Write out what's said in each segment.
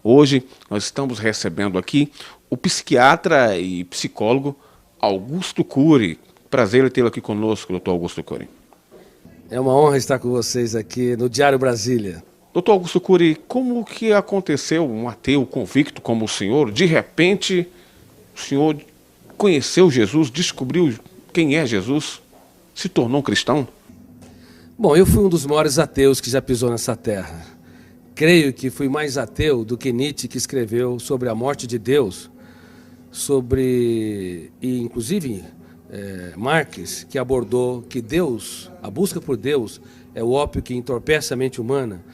Hoje nós estamos recebendo aqui o psiquiatra e psicólogo Augusto Cury. Prazer em tê-lo aqui conosco, doutor Augusto Cury. É uma honra estar com vocês aqui no Diário Brasília. Doutor Augusto Cury, como que aconteceu um ateu convicto como o senhor? De repente, o senhor conheceu Jesus, descobriu quem é Jesus, se tornou um cristão? Bom, eu fui um dos maiores ateus que já pisou nessa terra. Creio que fui mais ateu do que Nietzsche, que escreveu sobre a morte de Deus, e inclusive Marx, que abordou que Deus, a busca por Deus, é o ópio que entorpece a mente humana.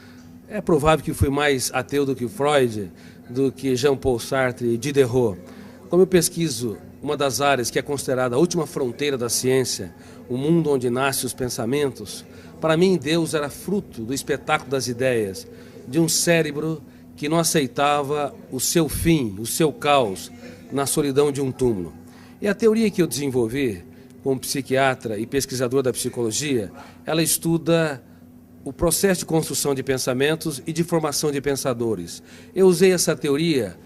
É provável que fui mais ateu do que Freud, do que Jean-Paul Sartre e Diderot. Como eu pesquiso uma das áreas que é considerada a última fronteira da ciência, o mundo onde nascem os pensamentos, para mim Deus era fruto do espetáculo das ideias, de um cérebro que não aceitava o seu fim, o seu caos, na solidão de um túmulo. E a teoria que eu desenvolvi, como psiquiatra e pesquisador da psicologia, ela estuda o processo de construção de pensamentos e de formação de pensadores. Eu usei essa teoria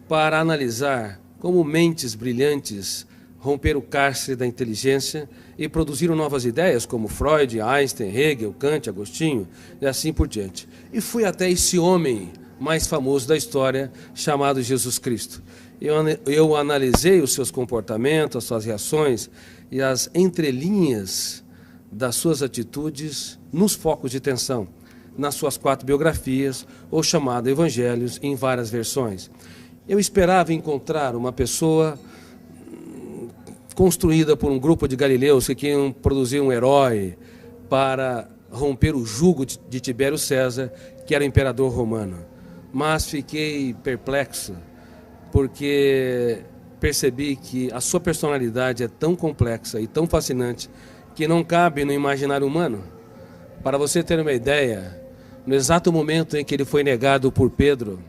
para analisar como mentes brilhantes romperam o cárcere da inteligência e produziram novas ideias, como Freud, Einstein, Hegel, Kant, Agostinho e assim por diante. E fui até esse homem mais famoso da história, chamado Jesus Cristo. Eu analisei os seus comportamentos, as suas reações e as entrelinhas das suas atitudes nos focos de tensão, nas suas 4 biografias, ou chamado Evangelhos, em várias versões. Eu esperava encontrar uma pessoa construída por um grupo de galileus que queriam produzir um herói para romper o jugo de Tibério César, que era imperador romano. Mas fiquei perplexo, porque percebi que a sua personalidade é tão complexa e tão fascinante que não cabe no imaginário humano. Para você ter uma ideia, no exato momento em que ele foi negado por Pedro,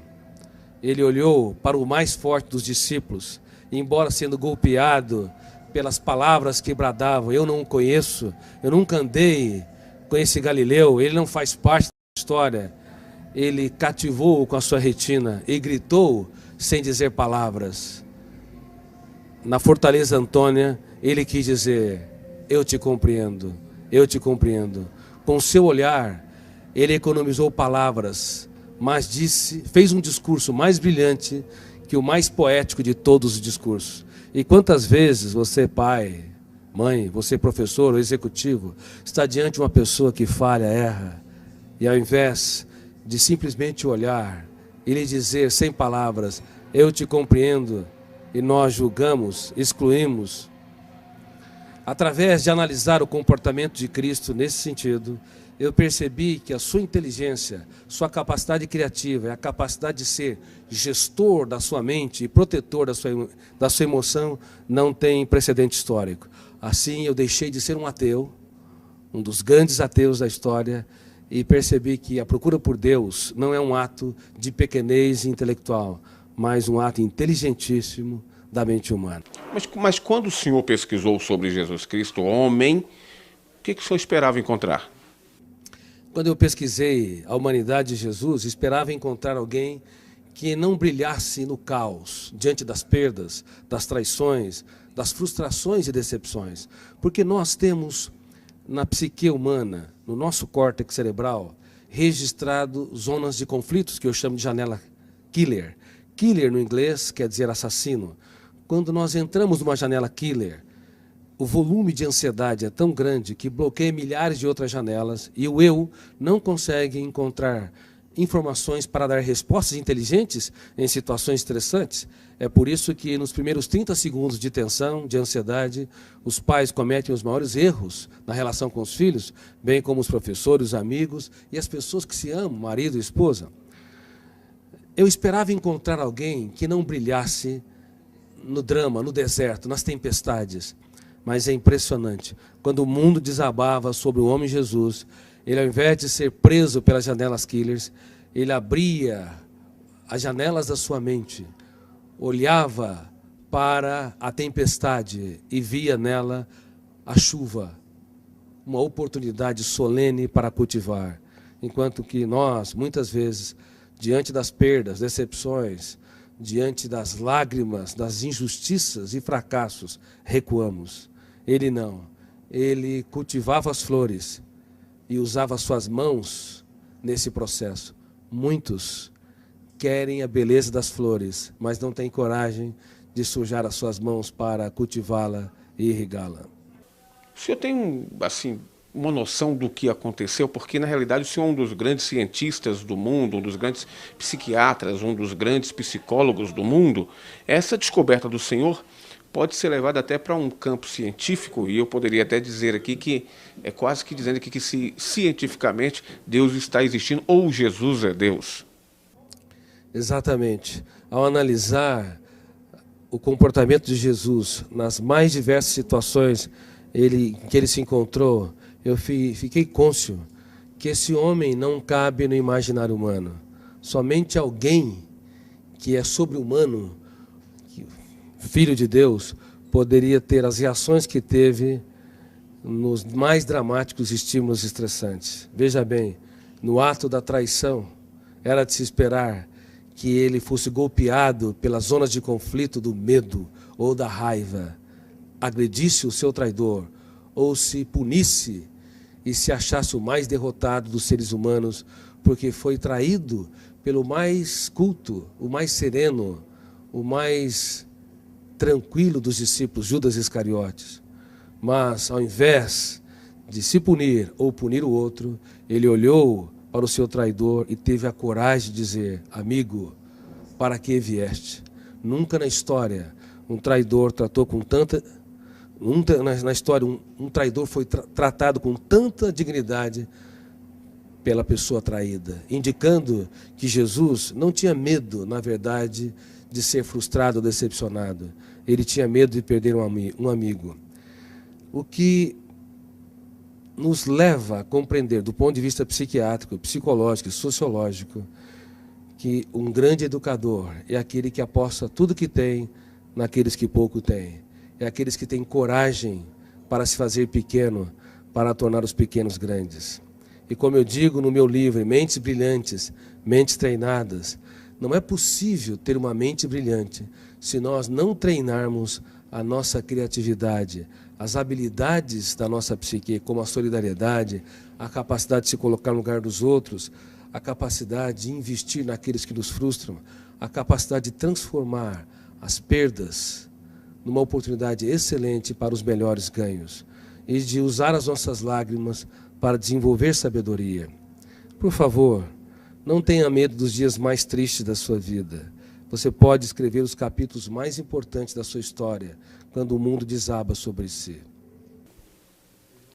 ele olhou para o mais forte dos discípulos, e embora sendo golpeado pelas palavras que bradavam, eu não o conheço, eu nunca andei com esse Galileu, ele não faz parte da história, ele cativou com a sua retina e gritou sem dizer palavras. Na Fortaleza Antônia, ele quis dizer: eu te compreendo, eu te compreendo. Com o seu olhar, ele economizou palavras, mas fez um discurso mais brilhante que o mais poético de todos os discursos. E quantas vezes você, pai, mãe, você, professor ou executivo, está diante de uma pessoa que falha, erra, e ao invés de simplesmente olhar e lhe dizer sem palavras: eu te compreendo, e nós julgamos, excluímos. Através de analisar o comportamento de Cristo nesse sentido, eu percebi que a sua inteligência, sua capacidade criativa e a capacidade de ser gestor da sua mente e protetor da sua emoção não tem precedente histórico. Assim, eu deixei de ser um ateu, um dos grandes ateus da história, e percebi que a procura por Deus não é um ato de pequenez intelectual, mas um ato inteligentíssimo da mente humana. Mas quando o senhor pesquisou sobre Jesus Cristo, homem, o que o senhor esperava encontrar? Quando eu pesquisei a humanidade de Jesus, esperava encontrar alguém que não brilhasse no caos, diante das perdas, das traições, das frustrações e decepções. Porque nós temos na psique humana, no nosso córtex cerebral, registrado zonas de conflitos que eu chamo de janela killer. Killer no inglês quer dizer assassino. Quando nós entramos numa janela killer, o volume de ansiedade é tão grande que bloqueia milhares de outras janelas e o eu não consegue encontrar informações para dar respostas inteligentes em situações estressantes. É por isso que nos primeiros 30 segundos de tensão, de ansiedade, os pais cometem os maiores erros na relação com os filhos, bem como os professores, os amigos e as pessoas que se amam, marido e esposa. Eu esperava encontrar alguém que não brilhasse no drama, no deserto, nas tempestades. Mas é impressionante, quando o mundo desabava sobre o homem Jesus, ele, ao invés de ser preso pelas janelas killers, ele abria as janelas da sua mente, olhava para a tempestade e via nela a chuva, uma oportunidade solene para cultivar. Enquanto que nós, muitas vezes, diante das perdas, decepções, diante das lágrimas, das injustiças e fracassos, recuamos. Ele não. Ele cultivava as flores e usava suas mãos nesse processo. Muitos querem a beleza das flores, mas não têm coragem de sujar as suas mãos para cultivá-la e irrigá-la. O senhor tem, assim, uma noção do que aconteceu? Porque, na realidade, o senhor é um dos grandes cientistas do mundo, um dos grandes psiquiatras, um dos grandes psicólogos do mundo. Essa descoberta do senhor pode ser levada até para um campo científico, e eu poderia até dizer aqui que é quase que dizendo aqui que se cientificamente Deus está existindo ou Jesus é Deus. Exatamente. Ao analisar o comportamento de Jesus nas mais diversas situações que ele se encontrou, eu fiquei cônscio que esse homem não cabe no imaginário humano. Somente alguém que é sobre-humano, filho de Deus, poderia ter as reações que teve nos mais dramáticos estímulos estressantes. Veja bem, no ato da traição, era de se esperar que ele fosse golpeado pelas zonas de conflito do medo ou da raiva, agredisse o seu traidor, ou se punisse e se achasse o mais derrotado dos seres humanos, porque foi traído pelo mais culto, o mais sereno, o mais tranquilo dos discípulos, Judas Iscariotes. Mas, ao invés de se punir ou punir o outro, ele olhou para o seu traidor e teve a coragem de dizer: amigo, para que vieste? Nunca na história um traidor tratou com tanta... Na história, um traidor foi tratado com tanta dignidade pela pessoa traída, indicando que Jesus não tinha medo, na verdade, de ser frustrado ou decepcionado. Ele tinha medo de perder um amigo. O que nos leva a compreender, do ponto de vista psiquiátrico, psicológico e sociológico, que um grande educador é aquele que aposta tudo que tem naqueles que pouco têm. É aqueles que têm coragem para se fazer pequeno, para tornar os pequenos grandes. E como eu digo no meu livro, Mentes Brilhantes, Mentes Treinadas, não é possível ter uma mente brilhante se nós não treinarmos a nossa criatividade, as habilidades da nossa psique, como a solidariedade, a capacidade de se colocar no lugar dos outros, a capacidade de investir naqueles que nos frustram, a capacidade de transformar as perdas numa oportunidade excelente para os melhores ganhos e de usar as nossas lágrimas para desenvolver sabedoria. Por favor, não tenha medo dos dias mais tristes da sua vida. Você pode escrever os capítulos mais importantes da sua história quando o mundo desaba sobre si.